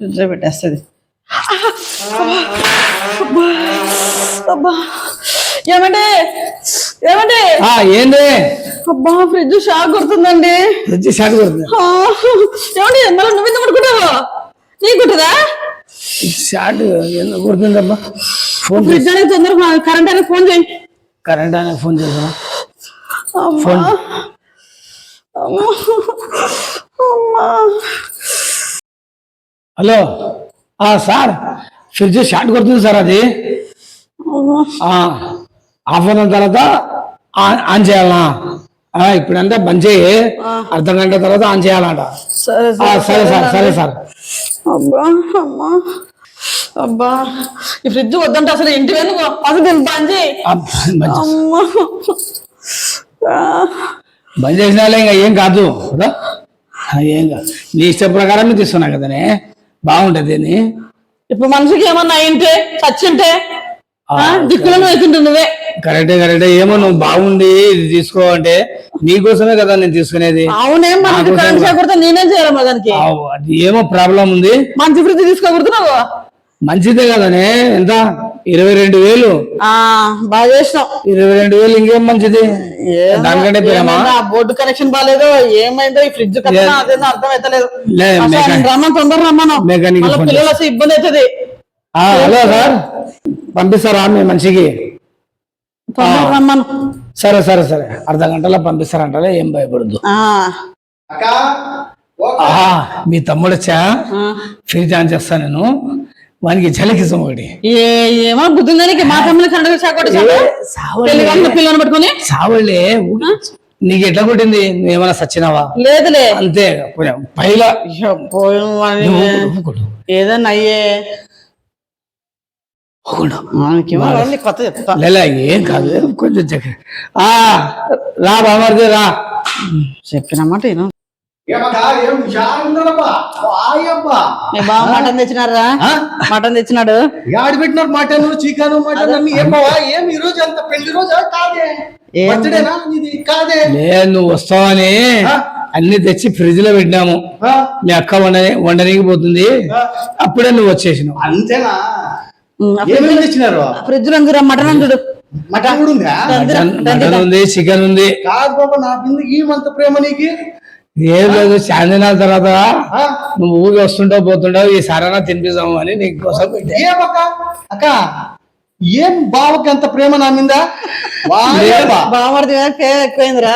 Fridge లో పెట్టేస్తుంది. ఏమంటే ఏమంటే ఏంది? అబ్బా ఫ్రిడ్జ్ షాక్ కొడుతుందండి. ఫ్రిడ్జ్ షాక్ కొడుతుంది. ఏమండి మళ్ళీ నువ్వు ఎందుకు పడుకుంటావా? నీకు కుట్టదా? షాక్ ఎందుకు కొడుతుందమ్మా? ఫోన్ ఫ్రిడ్జ్ అనేది తొందరగా కరెంట్ అనేది ఫోన్ చేయి. కరెంట్ అనేది ఫోన్ చేసా. Phone hello sir, fridge short కొడుతుంది సార్. అది హాఫ్ అన్ అవర్ తర్వాత ఆన్ చేయాలనా? ఇప్పుడంతా బంద్ చేయి, అర్ధ గంట తర్వాత ఆన్ చేయాలంట. సరే సార్, సరే సార్. అబ్బా అమ్మా అబ్బా ఈ ఫ్రిడ్జ్ వద్దంటే అసలు ఇంటి వెనుక అసలు దీన్ని బంద్ చేయి. బంద్ చేసినా ఇంకా ఏం కాదు కదా, ఏం కాదు. నీ ఇష్ట ప్రకారం తీస్తున్నా కదనే, బాగుంటది అని. ఇప్పుడు మనిషికి ఏమన్నా అయింటే చచ్చింటే దిక్కులను అవుతుంటే నువ్వే. కరెక్టే. ఏమో నువ్వు బాగుండి ఇది తీసుకో అంటే నీకోసమే కదా నేను తీసుకునేది. అవునే నేనేం చేయాలమ్మా దానికి? అది ఏమో ప్రాబ్లం ఉంది. మంచి ఫ్రిడ్జ్ తీసుకోకూడదు. మంచిదే కదనే, ఎంత 22,000. బాగా చేసినావు. 22,000 ఇంకేం మంచిది? దానికంటే బోర్డు కనెక్షన్ బాగాలేదు, ఏమైందో ఈ ఫ్రిడ్జ్ అదేదో అర్థం అవుతలేదు. రమ్మను, తొందర రమ్మను, పిల్లలు వస్తే ఇబ్బంది అవుతుంది. హలో సార్, పంపిస్తారా మీ మనిషికి? రమ్మను. సరే అర్ధ గంటలో పంపిస్తారంటే ఏం భయపడద్దు. మీ తమ్ముడు వచ్చా, ఫ్రిడ్జ్ ఆన్ చేస్తా నేను, వానికి చలికిస్తాం ఒకటి. ఏమో బుద్ధిందానికి మా తమ్ముడు పిల్లని పట్టుకుని సావళ్ళే. నీకు ఎట్లా కొట్టింది? నువ్వేమైనా సచ్చినావా? లేదులే, అంతే. పైలా ఏదన్నా అయ్యే కొత్త చెప్తా. ఏం కాదు, కొంచెం చక్కెర. రా బామర్ది రా. చెప్పినమాట బాగా మటన్ తెచ్చినారా? మటన్ తెచ్చినాడు. ఆడి పెట్టినారు మటన్, చికెన్, మటన్ అన్ని. ఏం ఈ రోజు అంత పెళ్లి రోజు కాదే, కాదే. నువ్వు వస్తావని అన్ని తెచ్చి ఫ్రిడ్జ్ లో పెట్టినాము. మీ అక్క వండనీకి పోతుంది, అప్పుడే నువ్వు వచ్చేసినావు. అంతేనా? ఏమేమి తెచ్చినారు ఫ్రిడ్జ్ లో? మటన్ అందుడు. మటన్ కూడా ఉందా? మటన్ ఉంది, చికెన్ ఉంది. కాదు బాబా, నా కిందకి ఏమంత ప్రేమ నీకు? ఏం లేదు, చాందినాల తర్వాత నువ్వు ఊరికి వస్తుంటావు పోతుంటావు, ఈ సారానా తినిపిస్తాము అని నీకోసం పెట్టా. అక్క ఏం బావకి అంత ప్రేమ నా మీద? బామర్ది ఎక్కువైందిరా.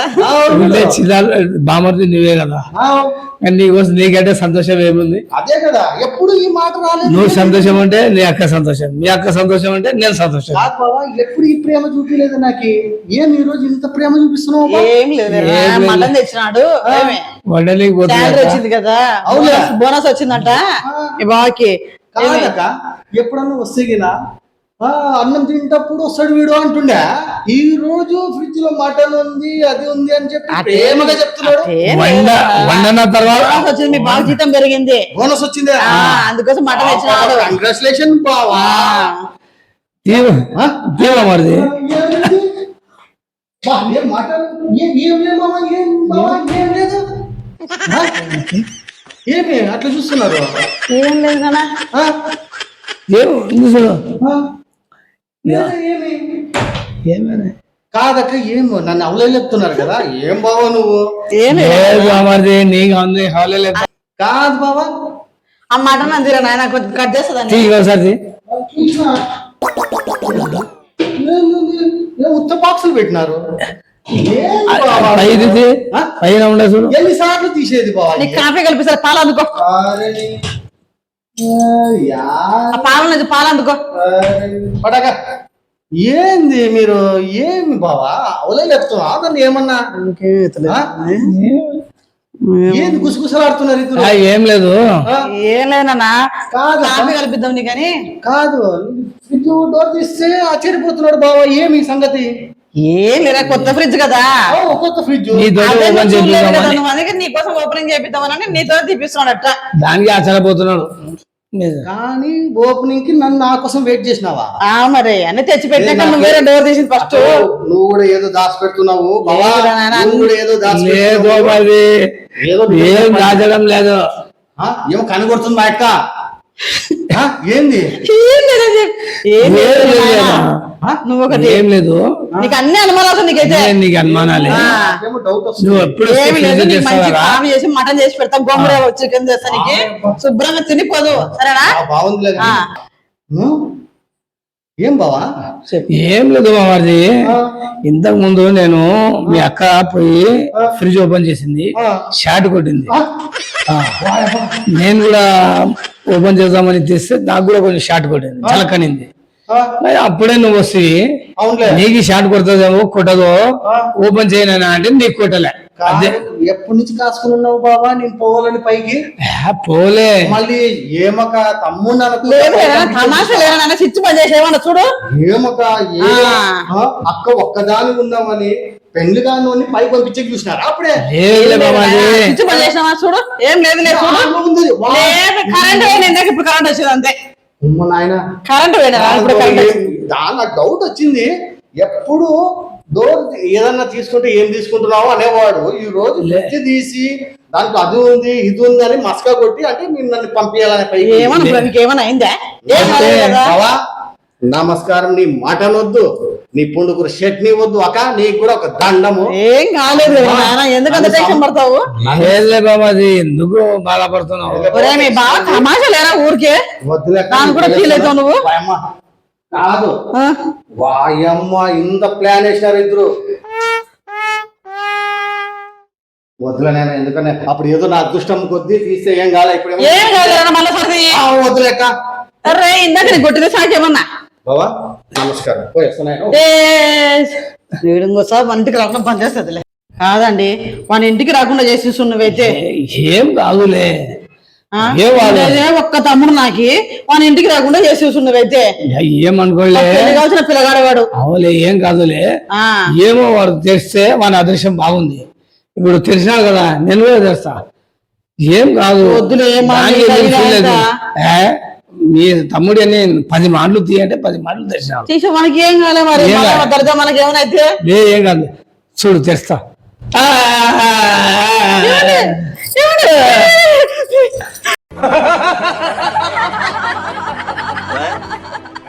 బామర్ది నువ్వే కదా, నీకోసం నీకంటే సంతోషం ఏముంది? అదే కదా, ఎప్పుడు ఈ మాట రాలేదు. నువ్వు సంతోషం అంటే నీ అక్క సంతోషం, మీ అక్క సంతోషం అంటే నేను సంతోషం. ఎప్పుడు ఈ ప్రేమ చూపించలేదు నాకు. ఏం ఈ రోజు ఇంత ప్రేమ చూపిస్తున్నావు? ఏం లేదు, మటన్ తెచ్చినాడు, వండలేకి వచ్చింది కదా, బోనస్ వచ్చిందంట ఈ బావకి. ఎప్పుడన్నా వస్తేగినా అన్నం తింటప్పుడు వస్తాడు వీడు అంటుండే. ఈ రోజు ఫ్రిడ్జ్ లో మటన్ ఉంది, అది ఉంది అని చెప్పి ప్రేమగా చెప్తున్నాడు. వచ్చింది, మీ బావ జీతం పెరిగింది, బోనస్ వచ్చింది, అందుకోసం మటన్ తెచ్చినాడు. కంగ్రాచులేషన్ బావా. మరిది ఏమి అట్లా చూస్తున్నారు? ఏం లేదు కదా, కాదక్క ఏమో నన్ను అవలే చెప్తున్నారు కదా. ఏం బావా నువ్వు? కాదు బావా, ఆ మటన్ అందిరా నాయన, కొంచెం కట్ చేస్తుందండి. ఉత్త బాక్సులు పెట్టినారు. ఎన్నిసార్లు తీసేది బావా? కాఫీ కల్పిస్తారు, పాలు అందుకో. పాలు అందుకో. పడక ఏంది మీరు? ఏమి బావా అవలే చెప్తున్నా? దాన్ని ఏమన్నా ఏంది గుసగుసలాడుతున్నారు ఇద్దరు? ఏం లేదు, ఏం లేదన్నా. కాఫీ కల్పిద్దాం నీ కానీ. కాదు, ఫ్రిడ్జ్ డోర్ తీస్తే ఆశ్చర్యపోతున్నాడు బావా. ఏమి సంగతి? ఏం లేదా, కొత్త ఫ్రిడ్జ్ కదా, కొత్త ఫ్రిడ్జ్. నీకోసం ఓపెనింగ్ చేపిద్దామని నీతో తీపిస్తున్నాడు అట్లా. దానికి ఆశ్చర్యపోతున్నాడు. కానీ ఓపెనింగ్ కి నన్ను నా కోసం వెయిట్ చేసినావా? మరి అన్ని తెచ్చి పెట్టాక నువ్వు వేరే డోర్ తీసింది ఫస్ట్. నువ్వు కూడా ఏదో దాచి పెడుతున్నావు, ఏదో దాచడం లేదు. ఏమో కనుగొడుతుంది మా అక్క. ఆ, ఏంది ఏం లేదని చెప్పు. ఏం లేదు నాయనా. నువ్వు ఒకటి ఏం లేదు నీకు అన్ని అనుమానాలు నీకైతే నీకు అనుమానాలే నాకేమో డౌట్ వస్తుంది. నువ్వు ఎప్పుడు ఏమి లేదు ఫ్రిడ్జ్ నీకు మంచి తెస్తావా కాఫీ చేసి మటన్ చేసి పెడతాం గోంగూర చికెన్ చేస్తా నీకు శుభ్రంగా తినిపోదు సరేనా బాగుందిలే ఆ. ఏం బావా ఏం లేదు బాబాజీ ఇంతకు ముందు నేను మీ అక్క పోయి ఫ్రిడ్జ్ ఓపెన్ చేసింది షాట్ కొట్టింది ఆ, నేను కూడా ఓపెన్ చేద్దామని తెస్తే నాకు కూడా కొంచెం షాట్ కొట్టింది చలకనింది మరి అప్పుడే నువ్వు వస్తే అవునులే నీకు షాట్ కొడుతుందేమో కొట్టదో ఓపెన్ చేయనని అంటే నీకు కొట్టలే అదే ఎప్పటి నుంచి కాసుకుని ఉన్నావు బాబా నేను పోవాలని పైకి పోలే మళ్ళీ ఏమక తమ్ముడు లేదు తమాషా లేదన్నా స్విచ్ పని చేసేవన్నా చూడు ఏమక అక్క ఒక్కదాని ఉందామని పెళ్లి కాని పైకి పంపించే చూసినారా అప్పుడే లేదులే బాబాజీ స్విచ్ పని చేసినావా చూడు ఏం లేదు లేదు చూడు దాంట్లో ఉంది. లేదు కరెంట్ పోయినా ఇందాక ఇప్పుడు కరెంట్ వచ్చింది అంతే అమ్మ నాయన కరెంట్ పోయినా ఇప్పుడు కరెంట్ వచ్చింది నాకు డౌట్ వచ్చింది ఎప్పుడు డోర్ ఏదన్నా తీసుకుంటే ఏం తీసుకుంటున్నావు అనేవాడు ఈ రోజు ఫ్రిడ్జ్ తీసి దాంట్లో అది ఉంది ఇది ఉంది అని మస్కా కొట్టి అంటే నేను నన్ను పంపించాలని పైకి ఏమన్నా నీకేమన్నా అయిందా ఏం కాలేదు కదా బావా, నమస్కారం నీ మటన్ వద్దు నీ పుండుకూర చట్నీ వద్దు అక్క నీకు కూడా ఒక దండము ఏం కాలేదు కదా నాయన ఎందుకంత టెన్షన్ పడతావు లేదులే బాబాజీ ఎందుకు బాధపడుతున్నావు ఒరే మీ బాగా తమాషా లేరా ఊరికే వద్దులే దాన్ని కూడా ఫీల్ అవుతావు నువ్వు వాయమ్మ, కాదు ఆ? వాయమ్మ ఇంత ప్లాన్ వేసినారు ఇద్దరు వద్దులే నేను ఎందుకనే అప్పుడు ఏదో నా అదృష్టం కొద్దీ తీస్తే ఏం కాలే ఇప్పుడు ఏం కాలేదు మళ్ళీ సరది వద్దులేక అరే ఇందాక నీకు కొట్టిన సాకేమన్నా బావా నమస్కారం పోయేస్తున్నాను ఇంకోసారి మన ఇంటికి రాకుండా పని చేస్తుందిలే కాదండి మన ఇంటికి రాకుండా చేసి నువ్వైతే ఏం కాదులే ఆ? ఏ వాడు? ఇదే ఒక్క తమ్ముడు నాకి మన ఇంటికి రాకుండా చేసి నువ్వైతే ఏమనుకోలే పెళ్లి కావాల్సిన పిల్లగాడు వాడు అవులే ఏం కాదులే ఆ ఏమో వాడు తెస్తే వాని అదృష్టం బాగుంది ఇప్పుడు తెలిసినాడు కదా నేను కూడా తెస్తా ఏం కాదు వద్దులే, మా దానికి నీ ఎందుకు feel తల్లి అవుతుంది? మీ తమ్ముడు అని 10 మాటలు తీయంటే 10 మాటలు తెచ్చినాడు చేసే మనకి ఏం కాలే మరి ఏం కాలే. దరిద్రం మనకి ఏమైనా అయితే ఏం కాదు చూడు తెస్తా ఏమండి?